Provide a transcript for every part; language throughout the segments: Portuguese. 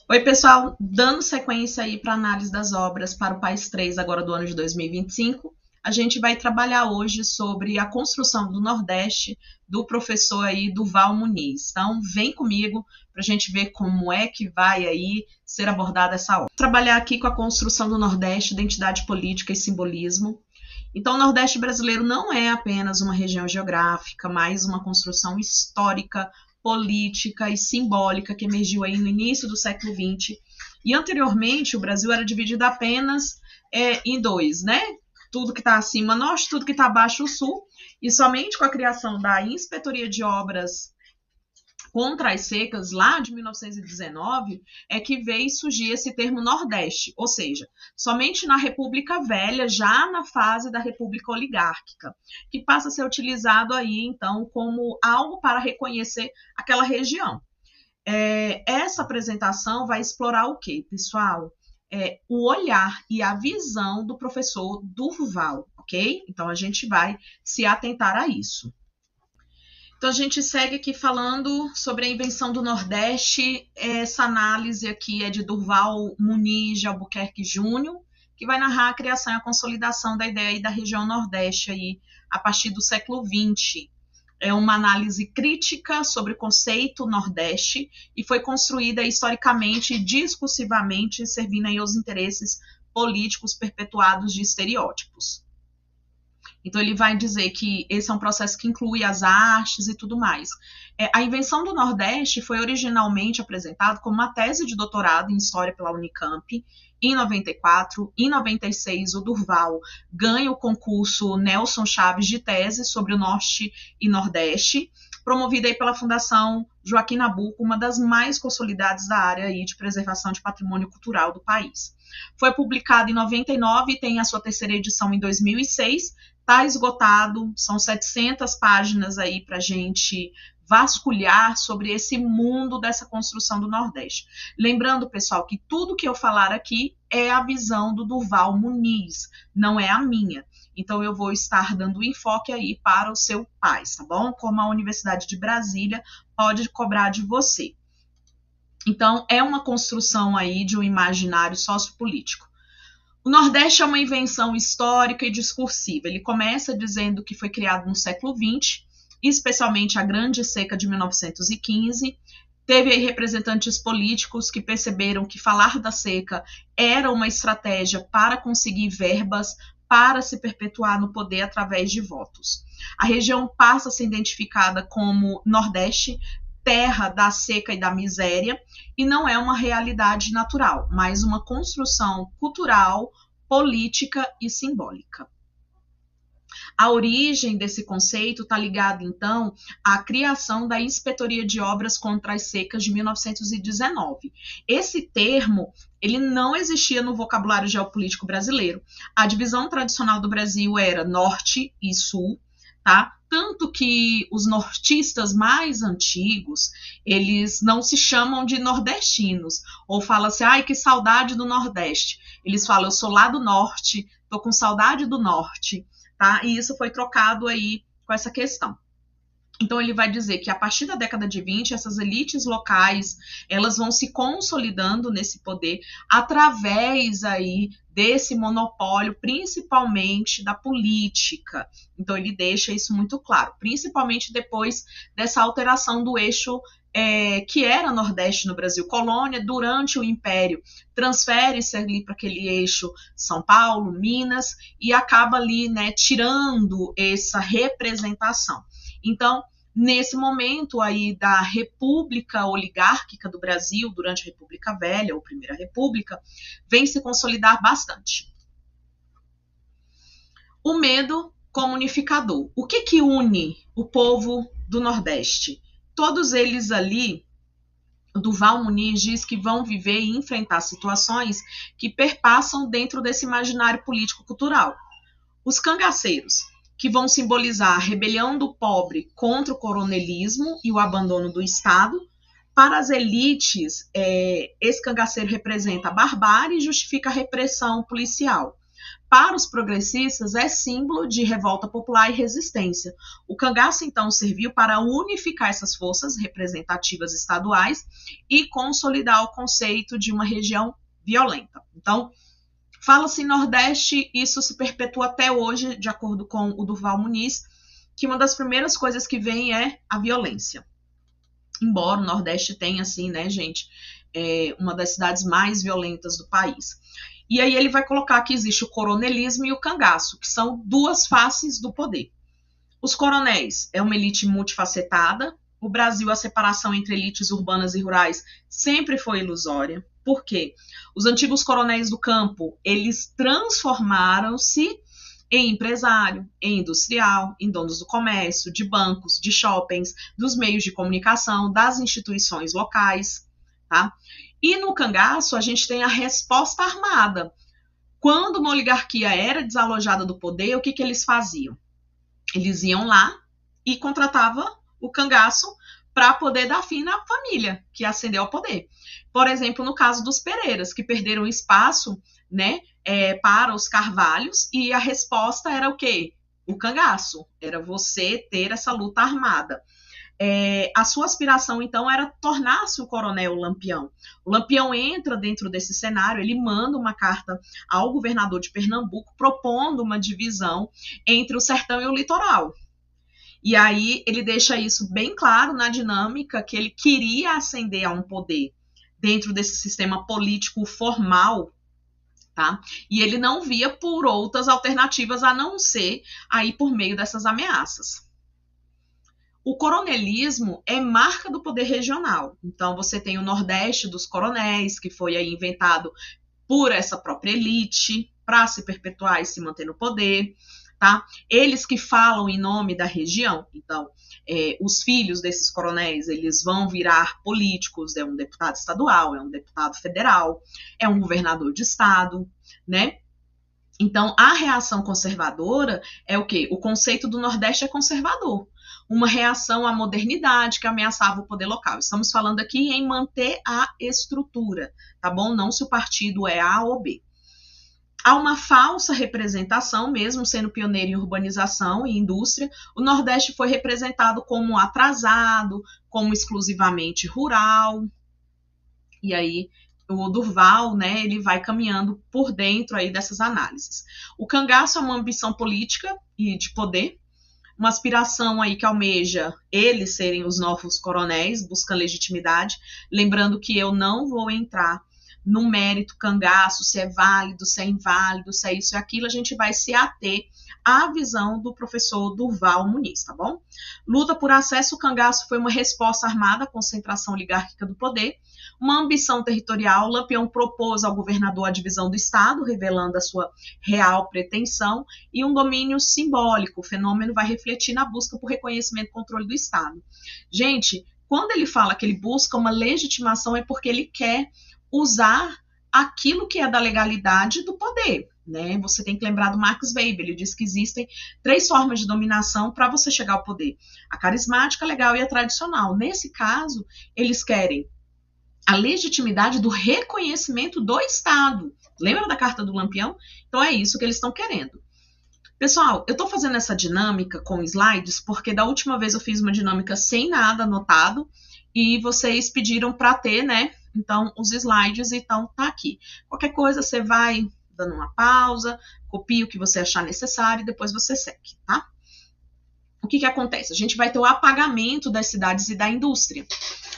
Oi, pessoal, dando sequência aí para análise das obras para o País 3 agora do ano de 2025, a gente vai trabalhar hoje sobre a construção do Nordeste do professor aí Durval Muniz. Então, vem comigo para a gente ver como é que vai aí ser abordada essa obra. Vou trabalhar aqui com a construção do Nordeste, identidade política e simbolismo. Então, o Nordeste brasileiro não é apenas uma região geográfica, mas uma construção histórica, política e simbólica que emergiu aí no início do século XX. E anteriormente, o Brasil era dividido apenas em dois, né? Tudo que está acima, norte, tudo que está abaixo, sul. E somente com a criação da Inspetoria de Obras contra as secas, lá de 1919, é que veio surgir esse termo Nordeste, ou seja, somente na República Velha, já na fase da República Oligárquica, que passa a ser utilizado aí, então, como algo para reconhecer aquela região. Essa apresentação vai explorar o quê, pessoal? O olhar e a visão do professor Durval, ok? Então, a gente vai se atentar a isso. Então, a gente segue aqui falando sobre a invenção do Nordeste. Essa análise aqui é de Durval Muniz de Albuquerque Júnior, que vai narrar a criação e a consolidação da ideia da região Nordeste aí, a partir do século XX. É uma análise crítica sobre o conceito Nordeste e foi construída historicamente e discursivamente, servindo aí aos interesses políticos perpetuados de estereótipos. Então, ele vai dizer que esse é um processo que inclui as artes e tudo mais. A invenção do Nordeste foi originalmente apresentado como uma tese de doutorado em História pela Unicamp, em 94. Em 96, o Durval ganha o concurso Nelson Chaves de tese sobre o Norte e Nordeste, promovida aí pela Fundação Joaquim Nabuco, uma das mais consolidadas da área aí de preservação de patrimônio cultural do país. Foi publicado em 99 e tem a sua terceira edição em 2006, está esgotado, são 700 páginas aí para a gente vasculhar sobre esse mundo dessa construção do Nordeste. Lembrando, pessoal, que tudo que eu falar aqui é a visão do Durval Muniz, não é a minha. Então, eu vou estar dando enfoque aí para o seu país, tá bom? Como a Universidade de Brasília pode cobrar de você. Então, é uma construção aí de um imaginário sociopolítico. O Nordeste é uma invenção histórica e discursiva. Ele começa dizendo que foi criado no século XX, especialmente a Grande Seca de 1915. Teve aí representantes políticos que perceberam que falar da seca era uma estratégia para conseguir verbas para se perpetuar no poder através de votos. A região passa a ser identificada como Nordeste, terra da seca e da miséria, e não é uma realidade natural, mas uma construção cultural, política e simbólica. A origem desse conceito está ligada, então, à criação da Inspetoria de Obras contra as Secas de 1919. Esse termo, ele não existia no vocabulário geopolítico brasileiro. A divisão tradicional do Brasil era Norte e Sul, tá? Tanto que os nortistas mais antigos, eles não se chamam de nordestinos, ou falam assim, ai, que saudade do Nordeste. Eles falam, eu sou lá do Norte, tô com saudade do Norte, tá? E isso foi trocado aí com essa questão. Então, ele vai dizer que a partir da década de 20, essas elites locais, elas vão se consolidando nesse poder através aí desse monopólio, principalmente da política. Então, ele deixa isso muito claro, principalmente depois dessa alteração do eixo que era Nordeste no Brasil, colônia, durante o Império, transfere-se ali para aquele eixo São Paulo, Minas, e acaba ali, né, tirando essa representação. Então, nesse momento aí da República Oligárquica do Brasil, durante a República Velha, ou Primeira República, vem se consolidar bastante. O medo como unificador. O que une o povo do Nordeste? Todos eles ali, o Durval Muniz diz que vão viver e enfrentar situações que perpassam dentro desse imaginário político-cultural. Os cangaceiros, que vão simbolizar a rebelião do pobre contra o coronelismo e o abandono do Estado. Para as elites, esse cangaceiro representa a barbárie e justifica a repressão policial. Para os progressistas, é símbolo de revolta popular e resistência. O cangaço, então, serviu para unificar essas forças representativas estaduais e consolidar o conceito de uma região violenta. Então, fala-se em Nordeste, isso se perpetua até hoje, de acordo com o Durval Muniz, que uma das primeiras coisas que vem é a violência. Embora o Nordeste tenha, assim, né, gente, uma das cidades mais violentas do país. E aí ele vai colocar que existe o coronelismo e o cangaço, que são duas faces do poder. Os coronéis é uma elite multifacetada. O Brasil, a separação entre elites urbanas e rurais sempre foi ilusória. Por quê? Os antigos coronéis do campo, eles transformaram-se em empresário, em industrial, em donos do comércio, de bancos, de shoppings, dos meios de comunicação, das instituições locais, tá? E no cangaço, a gente tem a resposta armada. Quando uma oligarquia era desalojada do poder, o que eles faziam? Eles iam lá e contratavam o cangaço para poder dar fim na família que ascendeu ao poder. Por exemplo, no caso dos Pereiras, que perderam espaço, né, para os Carvalhos, e a resposta era o quê? O cangaço. Era você ter essa luta armada. A sua aspiração, então, era tornar-se o coronel Lampião. O Lampião entra dentro desse cenário, ele manda uma carta ao governador de Pernambuco propondo uma divisão entre o sertão e o litoral. E aí ele deixa isso bem claro na dinâmica que ele queria ascender a um poder dentro desse sistema político formal, tá? E ele não via por outras alternativas a não ser aí por meio dessas ameaças. O coronelismo é marca do poder regional. Então, você tem o Nordeste dos coronéis, que foi aí inventado por essa própria elite, para se perpetuar e se manter no poder, tá? Eles que falam em nome da região. Então, os filhos desses coronéis, eles vão virar políticos, é um deputado estadual, é um deputado federal, é um governador de estado, né? Então, a reação conservadora é o quê? O conceito do Nordeste é conservador. Uma reação à modernidade que ameaçava o poder local. Estamos falando aqui em manter a estrutura, tá bom? Não se o partido é A ou B. Há uma falsa representação, mesmo sendo pioneiro em urbanização e indústria, o Nordeste foi representado como atrasado, como exclusivamente rural. E aí, o Durval, né, ele vai caminhando por dentro aí dessas análises. O cangaço é uma ambição política e de poder, uma aspiração aí que almeja eles serem os novos coronéis, buscando legitimidade, lembrando que eu não vou entrar no mérito cangaço, se é válido, se é inválido, se é isso e aquilo, a gente vai se ater à visão do professor Durval Muniz, tá bom? Luta por acesso, o cangaço foi uma resposta armada à concentração oligárquica do poder, uma ambição territorial. Lampião propôs ao governador a divisão do Estado, revelando a sua real pretensão, e um domínio simbólico. O fenômeno vai refletir na busca por reconhecimento e controle do Estado. Gente, quando ele fala que ele busca uma legitimação, é porque ele quer usar aquilo que é da legalidade do poder, né? Você tem que lembrar do Max Weber, ele diz que existem 3 formas de dominação para você chegar ao poder: a carismática, a legal e a tradicional. Nesse caso, eles querem a legitimidade do reconhecimento do Estado. Lembra da carta do Lampião? Então é isso que eles estão querendo. Pessoal, eu estou fazendo essa dinâmica com slides porque da última vez eu fiz uma dinâmica sem nada anotado e vocês pediram para ter, né? Então, os slides, então, tá aqui. Qualquer coisa, você vai dando uma pausa, copia o que você achar necessário e depois você segue, tá? O que acontece? A gente vai ter o apagamento das cidades e da indústria.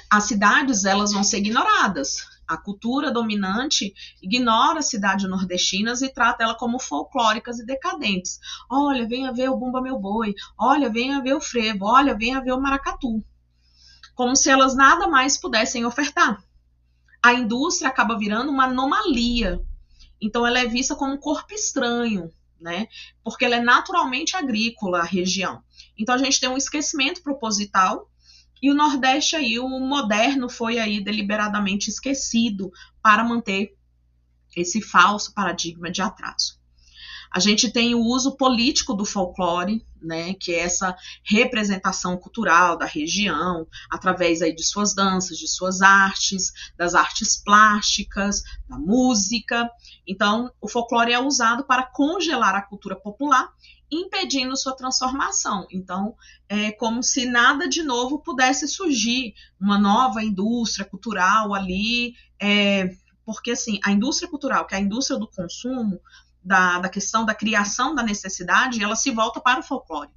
As cidades, elas vão ser ignoradas. A cultura dominante ignora as cidades nordestinas e trata ela como folclóricas e decadentes. Olha, venha ver o Bumba Meu Boi. Olha, venha ver o frevo. Olha, venha ver o maracatu. Como se elas nada mais pudessem ofertar. A indústria acaba virando uma anomalia. Então, ela é vista como um corpo estranho, né? Porque ela é naturalmente agrícola, a região. Então, a gente tem um esquecimento proposital e o Nordeste aí, o moderno, foi aí deliberadamente esquecido para manter esse falso paradigma de atraso. A gente tem o uso político do folclore, né, que é essa representação cultural da região, através aí de suas danças, de suas artes, das artes plásticas, da música. Então, o folclore é usado para congelar a cultura popular, impedindo sua transformação. Então, é como se nada de novo pudesse surgir, uma nova indústria cultural ali, porque assim, a indústria cultural, que é a indústria do consumo, da questão da criação da necessidade, ela se volta para o folclore.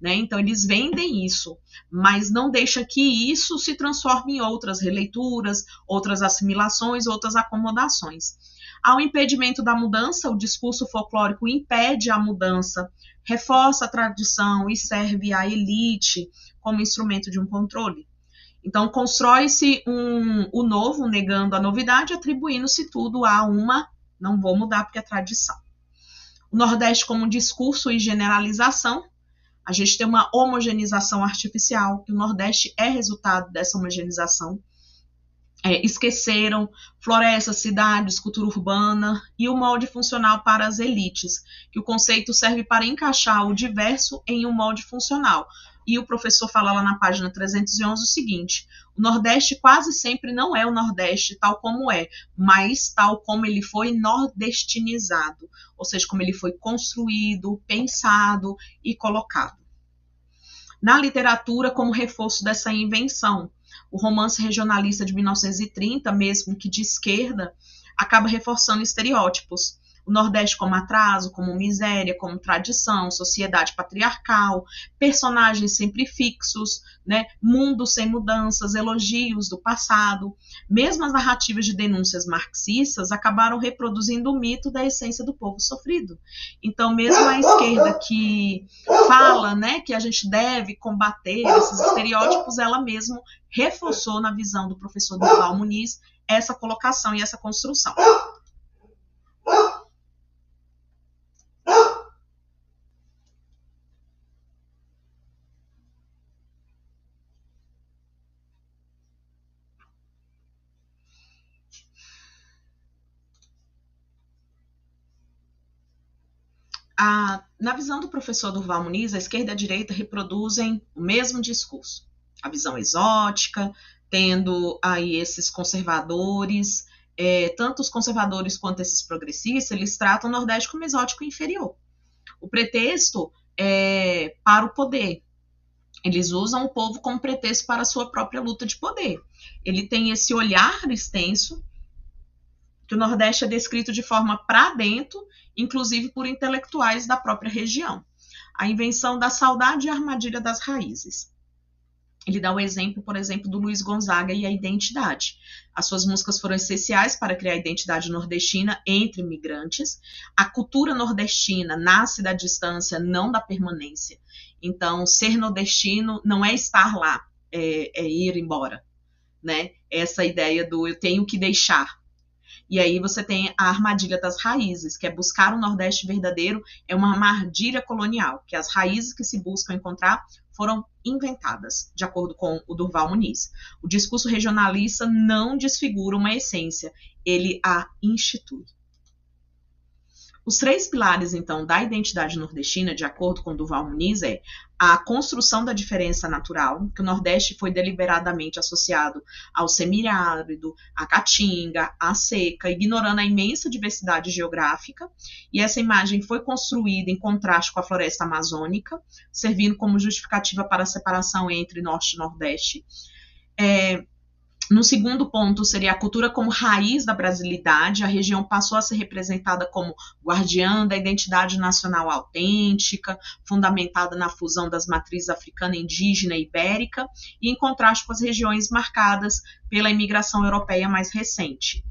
Né? Então, eles vendem isso, mas não deixa que isso se transforme em outras releituras, outras assimilações, outras acomodações. Ao impedimento da mudança, o discurso folclórico impede a mudança, reforça a tradição e serve à elite como instrumento de um controle. Então, constrói-se o novo, negando a novidade, atribuindo-se tudo a uma, não vou mudar porque é tradição. O Nordeste como discurso e generalização, a gente tem uma homogeneização artificial, que o Nordeste é resultado dessa homogeneização. Esqueceram florestas, cidades, cultura urbana e o molde funcional para as elites, que o conceito serve para encaixar o diverso em um molde funcional. E o professor fala lá na página 311 o seguinte: o Nordeste quase sempre não é o Nordeste tal como é, mas tal como ele foi nordestinizado, ou seja, como ele foi construído, pensado e colocado. Na literatura, como reforço dessa invenção, o romance regionalista de 1930, mesmo que de esquerda, acaba reforçando estereótipos. O Nordeste como atraso, como miséria, como tradição, sociedade patriarcal, personagens sempre fixos, né? Mundo sem mudanças, elogios do passado. Mesmo as narrativas de denúncias marxistas acabaram reproduzindo o mito da essência do povo sofrido. Então, mesmo a esquerda que fala, né, que a gente deve combater esses estereótipos, ela mesmo reforçou na visão do professor Durval Muniz essa colocação e essa construção. Na visão do professor Durval Muniz, a esquerda e a direita reproduzem o mesmo discurso. A visão exótica, tendo aí esses conservadores, tanto os conservadores quanto esses progressistas, eles tratam o Nordeste como exótico inferior. O pretexto é para o poder. Eles usam o povo como pretexto para a sua própria luta de poder. Ele tem esse olhar extenso, que o Nordeste é descrito de forma para dentro, inclusive por intelectuais da própria região. A invenção da saudade e a armadilha das raízes. Ele dá o exemplo, por exemplo, do Luiz Gonzaga e a identidade. As suas músicas foram essenciais para criar a identidade nordestina entre imigrantes. A cultura nordestina nasce da distância, não da permanência. Então, ser nordestino não é estar lá, é ir embora, né? Essa ideia do eu tenho que deixar. E aí você tem a armadilha das raízes, que é buscar um Nordeste verdadeiro, é uma armadilha colonial, que as raízes que se buscam encontrar foram inventadas, de acordo com o Durval Muniz. O discurso regionalista não desfigura uma essência, ele a institui. Os 3 pilares, então, da identidade nordestina, de acordo com Durval Muniz, é a construção da diferença natural, que o Nordeste foi deliberadamente associado ao semiárido, à caatinga, à seca, ignorando a imensa diversidade geográfica, e essa imagem foi construída em contraste com a floresta amazônica, servindo como justificativa para a separação entre Norte e Nordeste. No segundo ponto, seria a cultura como raiz da brasilidade. A região passou a ser representada como guardiã da identidade nacional autêntica, fundamentada na fusão das matrizes africana, indígena e ibérica, e em contraste com as regiões marcadas pela imigração europeia mais recente.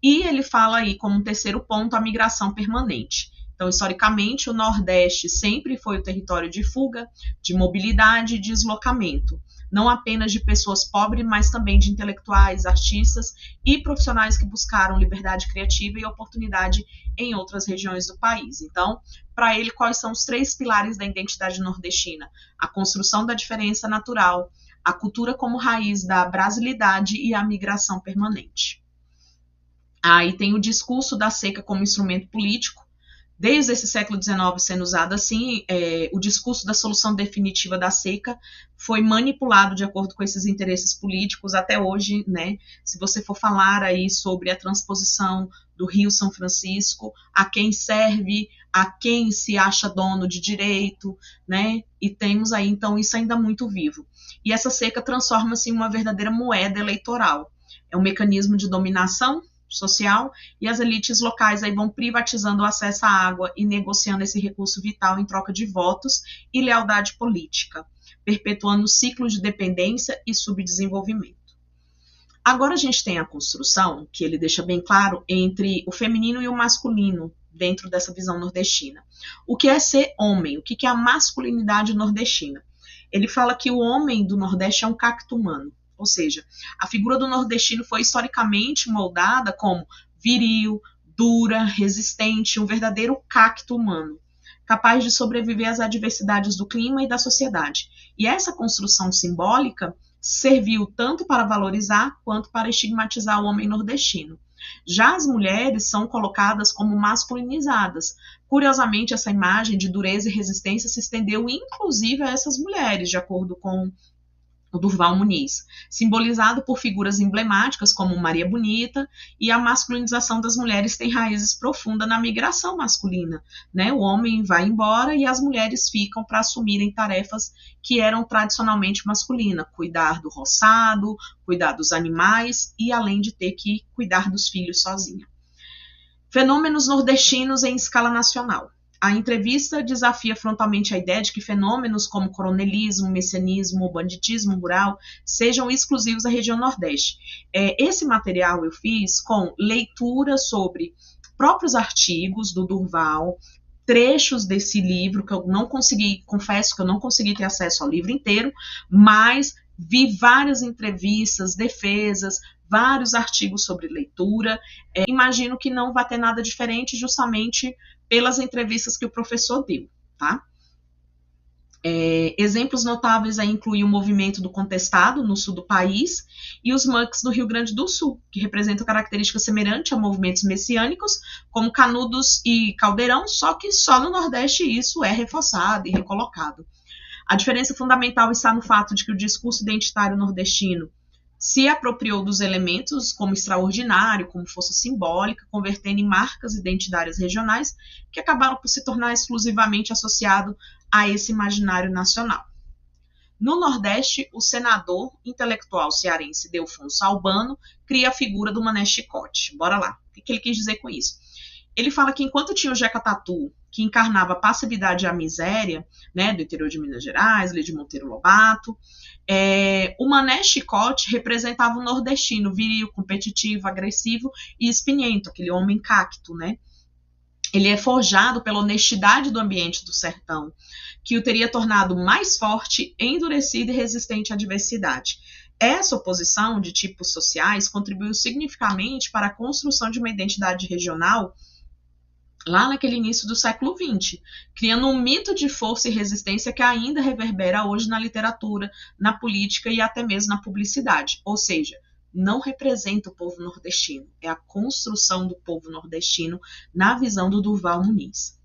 E ele fala aí, como um terceiro ponto, a migração permanente. Então, historicamente, o Nordeste sempre foi o território de fuga, de mobilidade e de deslocamento, não apenas de pessoas pobres, mas também de intelectuais, artistas e profissionais que buscaram liberdade criativa e oportunidade em outras regiões do país. Então, para ele, quais são os 3 pilares da identidade nordestina? A construção da diferença natural, a cultura como raiz da brasilidade e a migração permanente. Aí tem o discurso da seca como instrumento político, desde esse século XIX sendo usado assim, o discurso da solução definitiva da seca foi manipulado de acordo com esses interesses políticos até hoje, né? Se você for falar aí sobre a transposição do Rio São Francisco, a quem serve, a quem se acha dono de direito, né? E temos aí, então, isso ainda muito vivo. E essa seca transforma-se em uma verdadeira moeda eleitoral. É um mecanismo de dominação social, e as elites locais aí vão privatizando o acesso à água e negociando esse recurso vital em troca de votos e lealdade política, perpetuando ciclos de dependência e subdesenvolvimento. Agora a gente tem a construção, que ele deixa bem claro, entre o feminino e o masculino dentro dessa visão nordestina. O que é ser homem? O que é a masculinidade nordestina? Ele fala que o homem do Nordeste é um cacto humano. Ou seja, a figura do nordestino foi historicamente moldada como viril, dura, resistente, um verdadeiro cacto humano, capaz de sobreviver às adversidades do clima e da sociedade. E essa construção simbólica serviu tanto para valorizar quanto para estigmatizar o homem nordestino. Já as mulheres são colocadas como masculinizadas. Curiosamente, essa imagem de dureza e resistência se estendeu inclusive a essas mulheres, de acordo com o Durval Muniz, simbolizado por figuras emblemáticas como Maria Bonita, e a masculinização das mulheres tem raízes profundas na migração masculina, né? O homem vai embora e as mulheres ficam para assumirem tarefas que eram tradicionalmente masculinas, cuidar do roçado, cuidar dos animais e além de ter que cuidar dos filhos sozinha. Fenômenos nordestinos em escala nacional. A entrevista desafia frontalmente a ideia de que fenômenos como coronelismo, messianismo ou banditismo rural sejam exclusivos da região Nordeste. Esse material eu fiz com leitura sobre próprios artigos do Durval, trechos desse livro, que eu não consegui, confesso que eu não consegui ter acesso ao livro inteiro, mas vi várias entrevistas, defesas, vários artigos sobre leitura. Imagino que não vai ter nada diferente justamente pelas entrevistas que o professor deu, tá? Exemplos notáveis aí incluem o movimento do contestado no sul do país e os mucks do Rio Grande do Sul, que representam características semelhantes a movimentos messiânicos, como Canudos e Caldeirão, só que só no Nordeste isso é reforçado e recolocado. A diferença fundamental está no fato de que o discurso identitário nordestino se apropriou dos elementos como extraordinário, como força simbólica, convertendo em marcas identitárias regionais que acabaram por se tornar exclusivamente associado a esse imaginário nacional. No Nordeste, o senador intelectual cearense Delfonso Albano cria a figura do Mané Chicote. Bora lá. O que ele quis dizer com isso? Ele fala que enquanto tinha o Jeca Tatu, que encarnava a passividade e a miséria, né, do interior de Minas Gerais, ali de Monteiro Lobato, o Mané Chicote representava o nordestino viril, competitivo, agressivo e espinhento, aquele homem cacto, né? Ele é forjado pela honestidade do ambiente do sertão, que o teria tornado mais forte, endurecido e resistente à adversidade. Essa oposição de tipos sociais contribuiu significativamente para a construção de uma identidade regional lá naquele início do século XX, criando um mito de força e resistência que ainda reverbera hoje na literatura, na política e até mesmo na publicidade. Ou seja, não representa o povo nordestino, é a construção do povo nordestino na visão do Durval Muniz.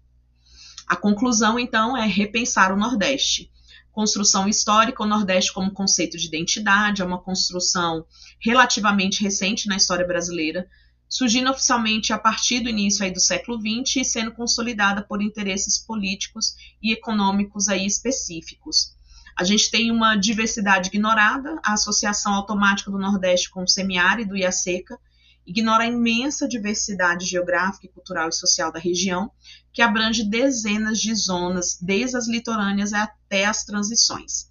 A conclusão, então, é repensar o Nordeste. Construção histórica, o Nordeste como conceito de identidade, é uma construção relativamente recente na história brasileira, surgindo oficialmente a partir do início aí do século XX e sendo consolidada por interesses políticos e econômicos aí específicos. A gente tem uma diversidade ignorada, a associação automática do Nordeste com o semiárido e a seca, ignora a imensa diversidade geográfica, cultural e social da região, que abrange dezenas de zonas, desde as litorâneas até as transições.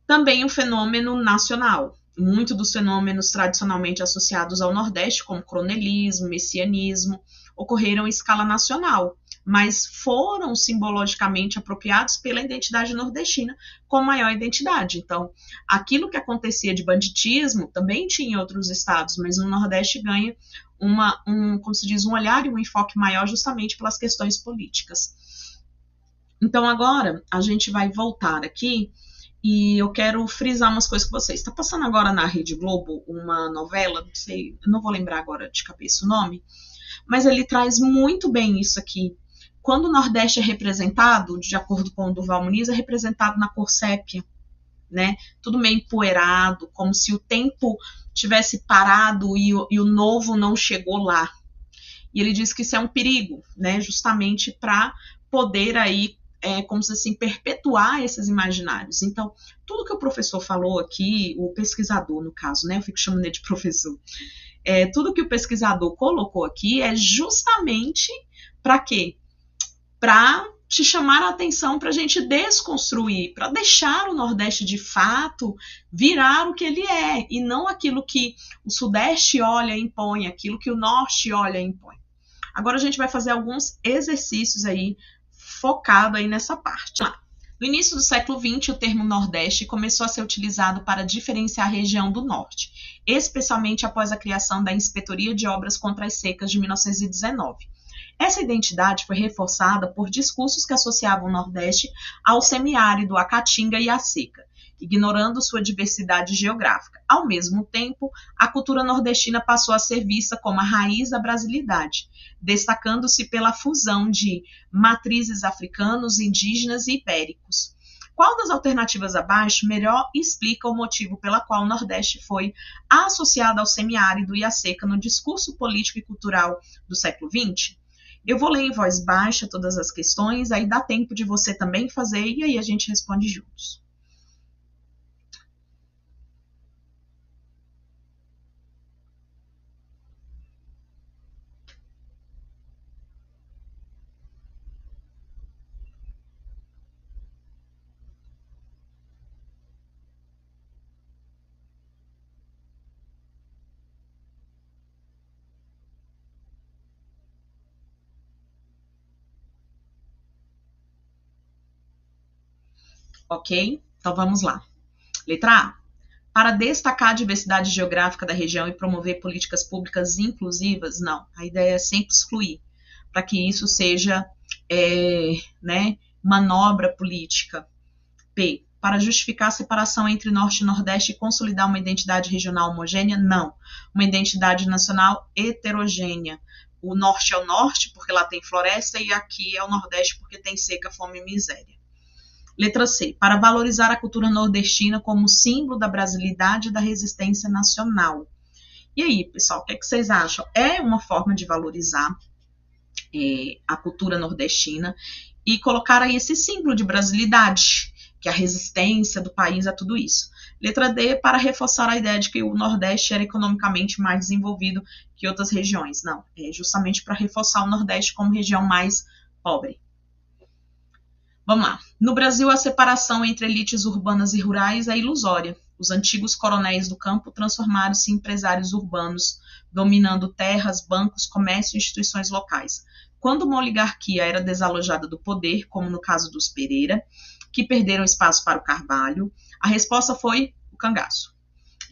Também um fenômeno nacional. Muitos dos fenômenos tradicionalmente associados ao Nordeste, como coronelismo, messianismo, ocorreram em escala nacional, mas foram simbologicamente apropriados pela identidade nordestina com maior identidade. Então, aquilo que acontecia de banditismo também tinha em outros estados, mas no Nordeste ganha como se diz, um olhar e um enfoque maior justamente pelas questões políticas. Então, agora, a gente vai voltar aqui e eu quero frisar umas coisas com vocês. Está passando agora na Rede Globo uma novela, não sei, não vou lembrar agora de cabeça o nome, mas ele traz muito bem isso aqui. Quando o Nordeste é representado, de acordo com o Durval Muniz, é representado na cor sépia, né? Tudo meio empoeirado, como se o tempo tivesse parado e o novo não chegou lá. E ele diz que isso é um perigo, né? Justamente para poder aí, como se assim, perpetuar esses imaginários. Então, tudo que o professor falou aqui, o pesquisador, no caso, né? Eu fico chamando ele de professor. Tudo que o pesquisador colocou aqui é justamente para quê? Para te chamar a atenção, para a gente desconstruir, para deixar o Nordeste de fato virar o que ele é, e não aquilo que o Sudeste olha e impõe, aquilo que o Norte olha e impõe. Agora a gente vai fazer alguns exercícios aí, focado aí nessa parte. No início do século XX, o termo Nordeste começou a ser utilizado para diferenciar a região do Norte, especialmente após a criação da Inspetoria de Obras contra as Secas de 1919. Essa identidade foi reforçada por discursos que associavam o Nordeste ao semiárido, à caatinga e à seca, ignorando sua diversidade geográfica. Ao mesmo tempo, a cultura nordestina passou a ser vista como a raiz da brasilidade, destacando-se pela fusão de matrizes africanos, indígenas e ibéricos. Qual das alternativas abaixo melhor explica o motivo pela qual o Nordeste foi associado ao semiárido e à seca no discurso político e cultural do século XX? Eu vou ler em voz baixa todas as questões, aí dá tempo de você também fazer, e aí a gente responde juntos. Ok? Então vamos lá. Letra A. Para destacar a diversidade geográfica da região e promover políticas públicas inclusivas, não. A ideia é sempre excluir, para que isso seja manobra política. B. Para justificar a separação entre Norte e Nordeste e consolidar uma identidade regional homogênea, não. Uma identidade nacional heterogênea. O Norte é o Norte, porque lá tem floresta, e aqui é o Nordeste, porque tem seca, fome e miséria. Letra C. Para valorizar a cultura nordestina como símbolo da brasilidade e da resistência nacional. E aí, pessoal, o que vocês acham? É uma forma de valorizar a cultura nordestina e colocar aí esse símbolo de brasilidade, que é a resistência do país a tudo isso. Letra D. Para reforçar a ideia de que o Nordeste era economicamente mais desenvolvido que outras regiões. Não, é justamente para reforçar o Nordeste como região mais pobre. Vamos lá. No Brasil, a separação entre elites urbanas e rurais é ilusória. Os antigos coronéis do campo transformaram-se em empresários urbanos, dominando terras, bancos, comércio e instituições locais. Quando uma oligarquia era desalojada do poder, como no caso dos Pereira, que perderam espaço para o Carvalho, a resposta foi o cangaço.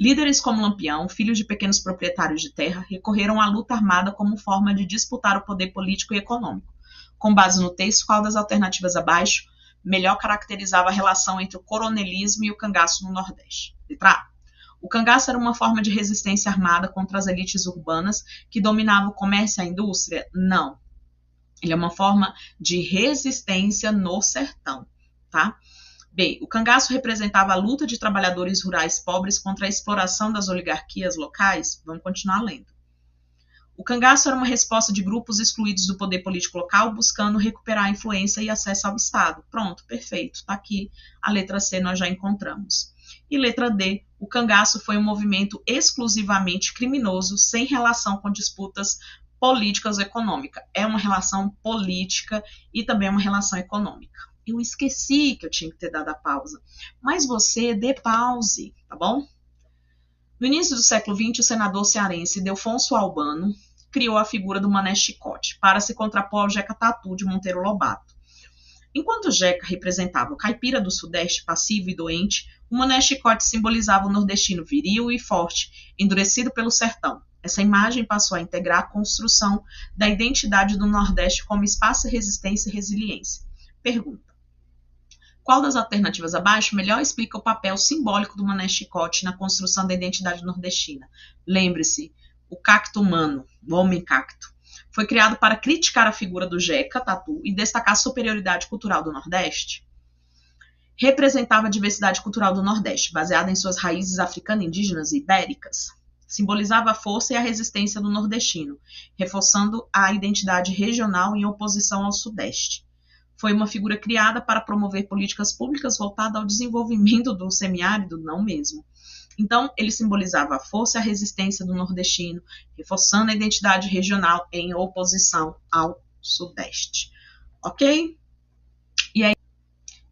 Líderes como Lampião, filhos de pequenos proprietários de terra, recorreram à luta armada como forma de disputar o poder político e econômico. Com base no texto, qual das alternativas abaixo melhor caracterizava a relação entre o coronelismo e o cangaço no Nordeste? Letra A. O cangaço era uma forma de resistência armada contra as elites urbanas que dominavam o comércio e a indústria? Não. Ele é uma forma de resistência no sertão, tá? B. O cangaço representava a luta de trabalhadores rurais pobres contra a exploração das oligarquias locais? Vamos continuar lendo. O cangaço era uma resposta de grupos excluídos do poder político local, buscando recuperar a influência e acesso ao Estado. Pronto, perfeito. Está aqui a letra C, nós já encontramos. E letra D, o cangaço foi um movimento exclusivamente criminoso, sem relação com disputas políticas ou econômicas. É uma relação política e também uma relação econômica. Eu esqueci que eu tinha que ter dado a pausa, mas você dê pause, tá bom? No início do século XX, o senador cearense Delfonso Albano criou a figura do Mané Chicote para se contrapor ao Jeca Tatu de Monteiro Lobato. Enquanto o Jeca representava o caipira do Sudeste passivo e doente, o Mané Chicote simbolizava o nordestino viril e forte, endurecido pelo sertão. Essa imagem passou a integrar a construção da identidade do Nordeste como espaço de resistência e resiliência. Pergunta. Qual das alternativas abaixo melhor explica o papel simbólico do Mané Chicote na construção da identidade nordestina? Lembre-se, o cacto humano, o homem cacto, Foi criado para criticar a figura do Jeca Tatu e destacar a superioridade cultural do Nordeste. Representava a diversidade cultural do Nordeste, baseada em suas raízes africanas, indígenas e ibéricas. Simbolizava a força e a resistência do nordestino, reforçando a identidade regional em oposição ao Sudeste. Foi uma figura criada para promover políticas públicas voltadas ao desenvolvimento do semiárido, não mesmo. Então, ele simbolizava a força e a resistência do nordestino, reforçando a identidade regional em oposição ao Sudeste. Ok? E aí,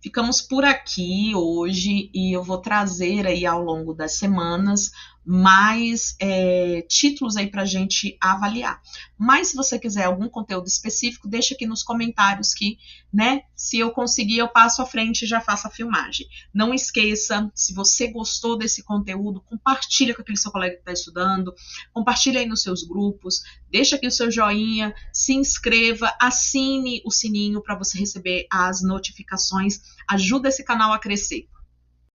ficamos por aqui hoje e eu vou trazer aí ao longo das semanas mais títulos aí para a gente avaliar. Mas se você quiser algum conteúdo específico, deixa aqui nos comentários que, né, se eu conseguir, eu passo à frente e já faço a filmagem. Não esqueça, se você gostou desse conteúdo, compartilha com aquele seu colega que está estudando, compartilha aí nos seus grupos, deixa aqui o seu joinha, se inscreva, assine o sininho para você receber as notificações, ajuda esse canal a crescer.